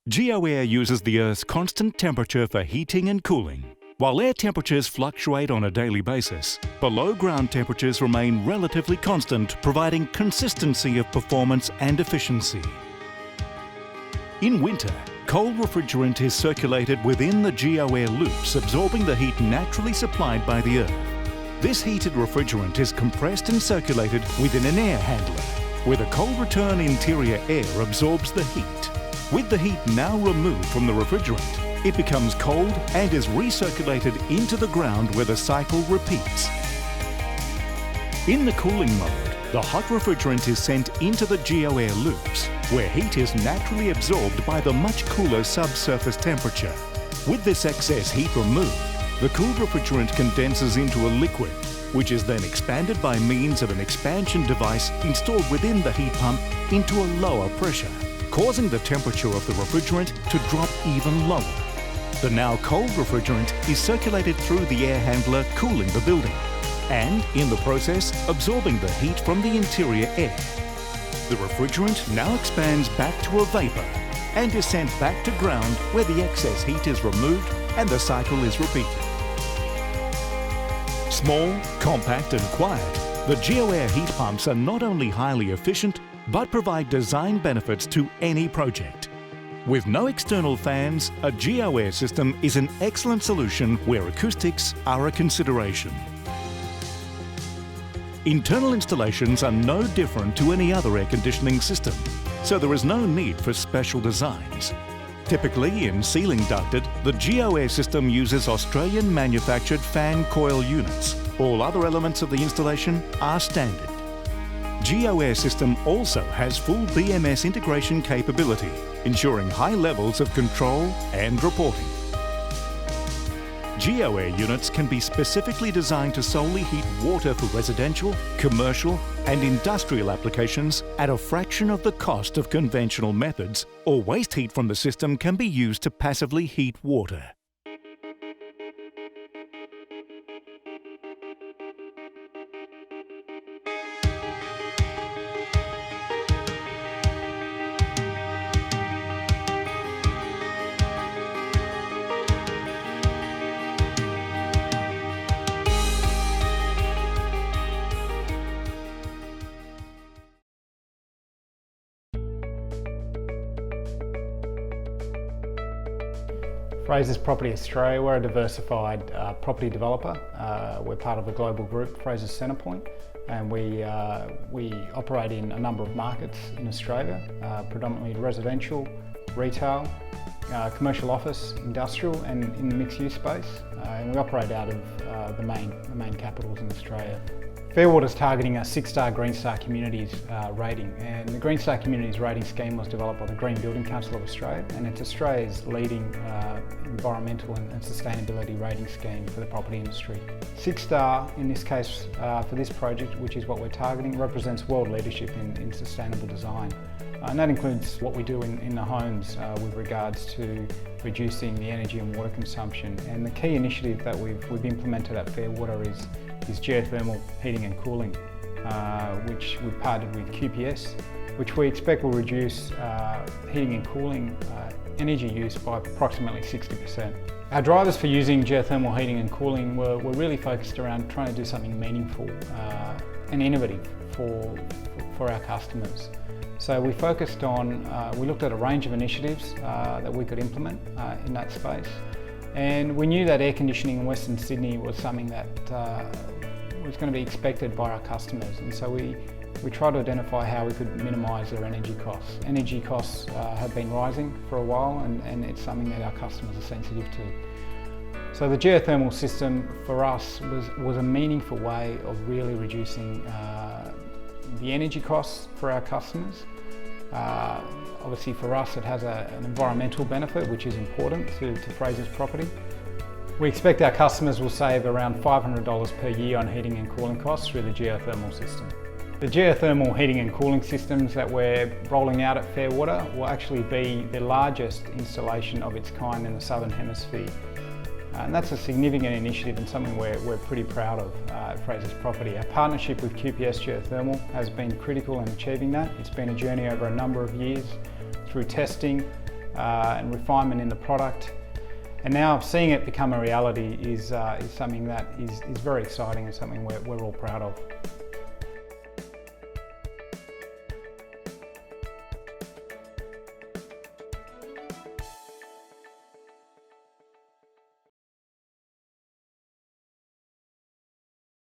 GeoAir uses the Earth's constant temperature for heating and cooling. While air temperatures fluctuate on a daily basis, below-ground temperatures remain relatively constant, providing consistency of performance and efficiency. In winter, cold refrigerant is circulated within the GeoAir loops, absorbing the heat naturally supplied by the Earth. This heated refrigerant is compressed and circulated within an air handler, where the cold return interior air absorbs the heat. With the heat now removed from the refrigerant, it becomes cold and is recirculated into the ground where the cycle repeats. In the cooling mode, the hot refrigerant is sent into the GeoAir loops, where heat is naturally absorbed by the much cooler subsurface temperature. With this excess heat removed, the cooled refrigerant condenses into a liquid, which is then expanded by means of an expansion device installed within the heat pump into a lower pressure, causing the temperature of the refrigerant to drop even lower. The now cold refrigerant is circulated through the air handler, cooling the building, and in the process absorbing the heat from the interior air. The refrigerant now expands back to a vapour and is sent back to ground where the excess heat is removed and the cycle is repeated. Small, compact and quiet, the GeoAir heat pumps are not only highly efficient but provide design benefits to any project. With no external fans, a GeoAir system is an excellent solution where acoustics are a consideration. Internal installations are no different to any other air conditioning system, so there is no need for special designs. Typically, in ceiling ducted, the GeoAir system uses Australian-manufactured fan coil units. All other elements of the installation are standard. GeoAir system also has full BMS integration capability, ensuring high levels of control and reporting. GeoAir units can be specifically designed to solely heat water for residential, commercial and industrial applications at a fraction of the cost of conventional methods, or waste heat from the system can be used to passively heat water. Fraser's Property Australia, we're a diversified property developer. We're part of a global group, Fraser's Centrepoint, and we operate in a number of markets in Australia, predominantly residential, retail, commercial office, industrial and in the mixed use space. And we operate out of the main capitals in Australia. Fairwater's targeting a 6-star Green Star Communities rating, and the Green Star Communities rating scheme was developed by the Green Building Council of Australia, and it's Australia's leading environmental and sustainability rating scheme for the property industry. 6-star in this case for this project, which is what we're targeting, represents world leadership in sustainable design. And that includes what we do in the homes with regards to reducing the energy and water consumption. And the key initiative that we've implemented at Fairwater is geothermal heating and cooling, which we've partnered with QPS, which we expect will reduce heating and cooling energy use by approximately 60%. Our drivers for using geothermal heating and cooling were really focused around trying to do something meaningful and innovative for our customers. So we focused on, we looked at a range of initiatives that we could implement in that space. And we knew that air conditioning in Western Sydney was something that was going to be expected by our customers, and so we tried to identify how we could minimise their energy costs. Energy costs have been rising for a while, and it's something that our customers are sensitive to. So the geothermal system for us was a meaningful way of really reducing the energy costs for our customers. Obviously for us it has an environmental benefit which is important to Fraser's Property. We expect our customers will save around $500 per year on heating and cooling costs through the geothermal system. The geothermal heating and cooling systems that we're rolling out at Fairwater will actually be the largest installation of its kind in the Southern Hemisphere. And that's a significant initiative and something we're pretty proud of at Fraser's Property. Our partnership with QPS Geothermal has been critical in achieving that. It's been a journey over a number of years through testing and refinement in the product. And now seeing it become a reality is something that is very exciting and something we're all proud of.